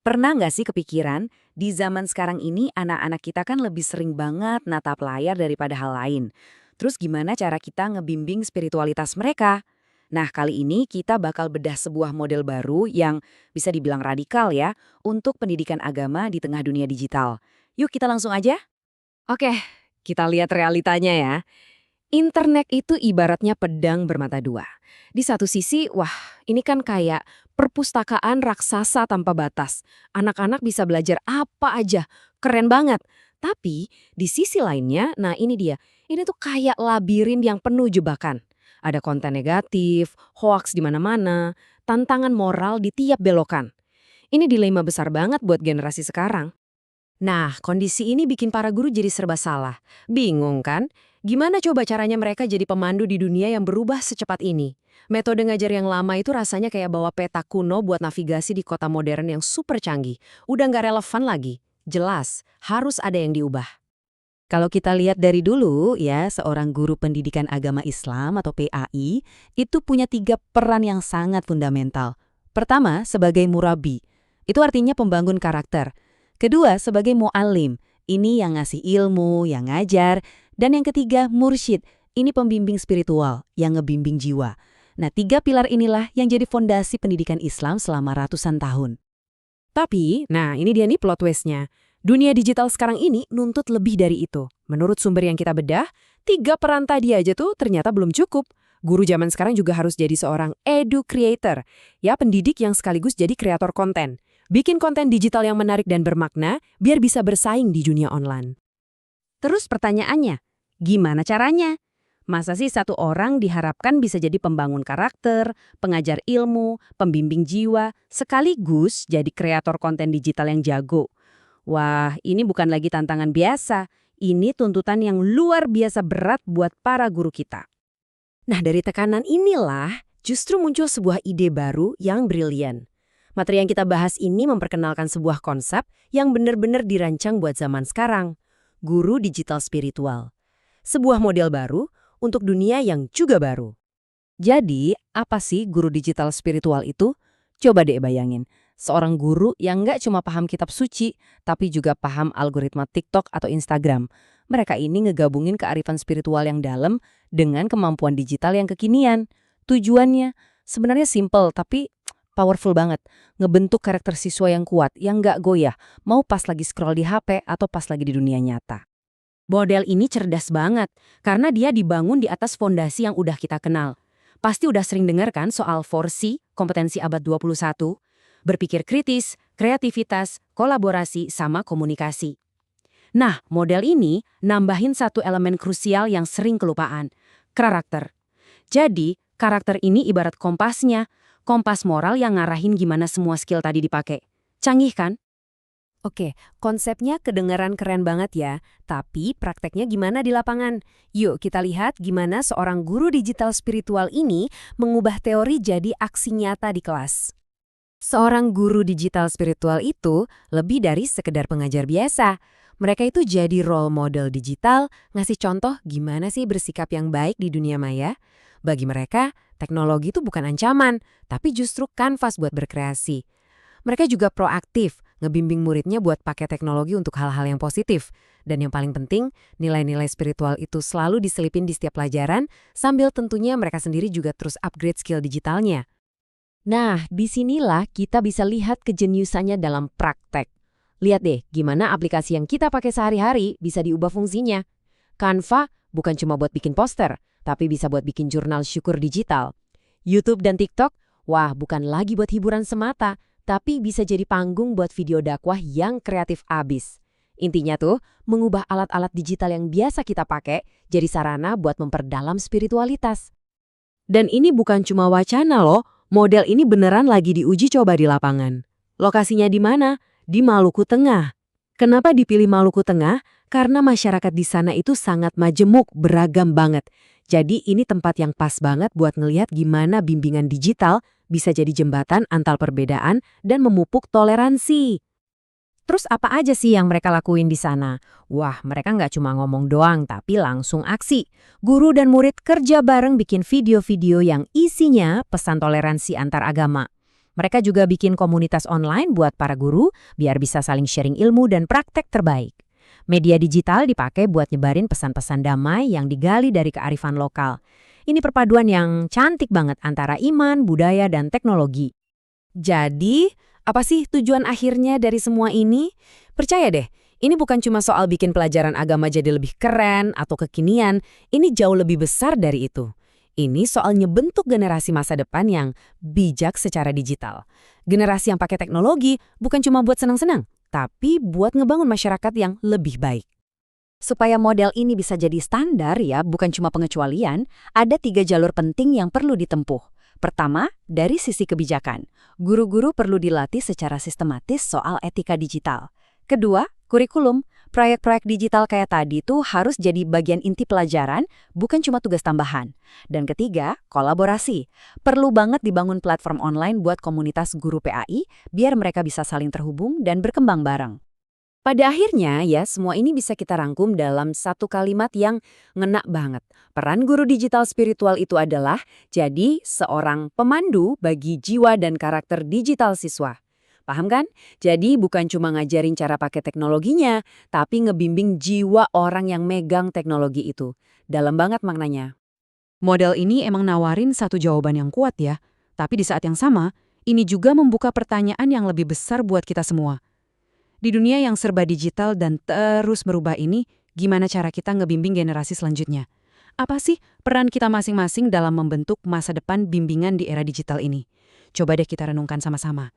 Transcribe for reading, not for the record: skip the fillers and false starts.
Pernah nggak sih kepikiran, di zaman sekarang ini anak-anak kita kan lebih sering banget natap layar daripada hal lain. Terus gimana cara kita ngebimbing spiritualitas mereka? Nah, kali ini kita bakal bedah sebuah model baru yang bisa dibilang radikal ya, untuk pendidikan agama di tengah dunia digital. Yuk kita langsung aja. Oke, kita lihat realitanya ya. Internet itu ibaratnya pedang bermata dua. Di satu sisi, wah, ini kan kayak perpustakaan raksasa tanpa batas. Anak-anak bisa belajar apa aja, keren banget. Tapi di sisi lainnya, nah ini dia, ini tuh kayak labirin yang penuh jebakan. Ada konten negatif, hoaks di mana-mana, tantangan moral di tiap belokan. Ini dilema besar banget buat generasi sekarang. Nah, kondisi ini bikin para guru jadi serba salah. Bingung kan? Gimana coba caranya mereka jadi pemandu di dunia yang berubah secepat ini? Metode ngajar yang lama itu rasanya kayak bawa peta kuno buat navigasi di kota modern yang super canggih. Udah nggak relevan lagi. Jelas, harus ada yang diubah. Kalau kita lihat dari dulu ya, seorang guru pendidikan agama Islam atau PAI itu punya 3 peran yang sangat fundamental. Pertama, sebagai murabi. Itu artinya pembangun karakter. Kedua, sebagai mu'alim. Ini yang ngasih ilmu, yang ngajar. Dan yang ketiga, mursyid. Ini pembimbing spiritual, yang ngebimbing jiwa. Nah, 3 pilar inilah yang jadi fondasi pendidikan Islam selama ratusan tahun. Tapi, nah ini dia nih plot twist-nya. Dunia digital sekarang ini nuntut lebih dari itu. Menurut sumber yang kita bedah, 3 peran tadi aja tuh ternyata belum cukup. Guru zaman sekarang juga harus jadi seorang edu creator. Ya, pendidik yang sekaligus jadi kreator konten. Bikin konten digital yang menarik dan bermakna, biar bisa bersaing di dunia online. Terus pertanyaannya, gimana caranya? Masa sih satu orang diharapkan bisa jadi pembangun karakter, pengajar ilmu, pembimbing jiwa, sekaligus jadi kreator konten digital yang jago? Wah, ini bukan lagi tantangan biasa. Ini tuntutan yang luar biasa berat buat para guru kita. Nah, dari tekanan inilah justru muncul sebuah ide baru yang brilian. Materi yang kita bahas ini memperkenalkan sebuah konsep yang benar-benar dirancang buat zaman sekarang. Guru digital spiritual. Sebuah model baru untuk dunia yang juga baru. Jadi, apa sih guru digital spiritual itu? Coba deh bayangin, seorang guru yang nggak cuma paham kitab suci, tapi juga paham algoritma TikTok atau Instagram. Mereka ini ngegabungin kearifan spiritual yang dalam dengan kemampuan digital yang kekinian. Tujuannya sebenarnya simple, tapi powerful banget. Ngebentuk karakter siswa yang kuat, yang nggak goyah, mau pas lagi scroll di HP atau pas lagi di dunia nyata. Model ini cerdas banget, karena dia dibangun di atas fondasi yang udah kita kenal. Pasti udah sering dengar kan soal 4C, kompetensi abad 21, berpikir kritis, kreativitas, kolaborasi, sama komunikasi. Nah, model ini nambahin satu elemen krusial yang sering kelupaan, karakter. Jadi, karakter ini ibarat kompasnya, kompas moral yang ngarahin gimana semua skill tadi dipakai. Canggih kan? Oke, konsepnya kedengaran keren banget ya, tapi prakteknya gimana di lapangan? Yuk kita lihat gimana seorang guru digital spiritual ini mengubah teori jadi aksi nyata di kelas. Seorang guru digital spiritual itu lebih dari sekedar pengajar biasa. Mereka itu jadi role model digital, ngasih contoh gimana sih bersikap yang baik di dunia maya. Bagi mereka, teknologi itu bukan ancaman, tapi justru kanvas buat berkreasi. Mereka juga proaktif, ngebimbing muridnya buat pakai teknologi untuk hal-hal yang positif. Dan yang paling penting, nilai-nilai spiritual itu selalu diselipin di setiap pelajaran, sambil tentunya mereka sendiri juga terus upgrade skill digitalnya. Nah, disinilah kita bisa lihat kejeniusannya dalam praktek. Lihat deh, gimana aplikasi yang kita pakai sehari-hari bisa diubah fungsinya. Canva bukan cuma buat bikin poster, tapi bisa buat bikin jurnal syukur digital. YouTube dan TikTok, wah bukan lagi buat hiburan semata, tapi bisa jadi panggung buat video dakwah yang kreatif abis. Intinya tuh, mengubah alat-alat digital yang biasa kita pakai jadi sarana buat memperdalam spiritualitas. Dan ini bukan cuma wacana loh, model ini beneran lagi diuji coba di lapangan. Lokasinya di mana? Di Maluku Tengah. Kenapa dipilih Maluku Tengah? Karena masyarakat di sana itu sangat majemuk, beragam banget. Jadi ini tempat yang pas banget buat ngelihat gimana bimbingan digital bisa jadi jembatan antar perbedaan dan memupuk toleransi. Terus apa aja sih yang mereka lakuin di sana? Wah, mereka nggak cuma ngomong doang, tapi langsung aksi. Guru dan murid kerja bareng bikin video-video yang isinya pesan toleransi antar agama. Mereka juga bikin komunitas online buat para guru biar bisa saling sharing ilmu dan praktek terbaik. Media digital dipakai buat nyebarin pesan-pesan damai yang digali dari kearifan lokal. Ini perpaduan yang cantik banget antara iman, budaya, dan teknologi. Jadi, apa sih tujuan akhirnya dari semua ini? Percaya deh, ini bukan cuma soal bikin pelajaran agama jadi lebih keren atau kekinian, ini jauh lebih besar dari itu. Ini soal nyebentuk generasi masa depan yang bijak secara digital. Generasi yang pakai teknologi bukan cuma buat senang-senang, tapi buat ngebangun masyarakat yang lebih baik. Supaya model ini bisa jadi standar ya, bukan cuma pengecualian, ada 3 jalur penting yang perlu ditempuh. Pertama, dari sisi kebijakan. Guru-guru perlu dilatih secara sistematis soal etika digital. Kedua, kurikulum. Proyek-proyek digital kayak tadi tuh harus jadi bagian inti pelajaran, bukan cuma tugas tambahan. Dan ketiga, kolaborasi. Perlu banget dibangun platform online buat komunitas guru PAI, biar mereka bisa saling terhubung dan berkembang bareng. Pada akhirnya ya, semua ini bisa kita rangkum dalam satu kalimat yang ngena banget. Peran guru digital spiritual itu adalah jadi seorang pemandu bagi jiwa dan karakter digital siswa. Paham kan? Jadi bukan cuma ngajarin cara pakai teknologinya, tapi ngebimbing jiwa orang yang megang teknologi itu. Dalam banget maknanya. Model ini emang nawarin satu jawaban yang kuat ya, tapi di saat yang sama, ini juga membuka pertanyaan yang lebih besar buat kita semua. Di dunia yang serba digital dan terus berubah ini, gimana cara kita ngebimbing generasi selanjutnya? Apa sih peran kita masing-masing dalam membentuk masa depan bimbingan di era digital ini? Coba deh kita renungkan sama-sama.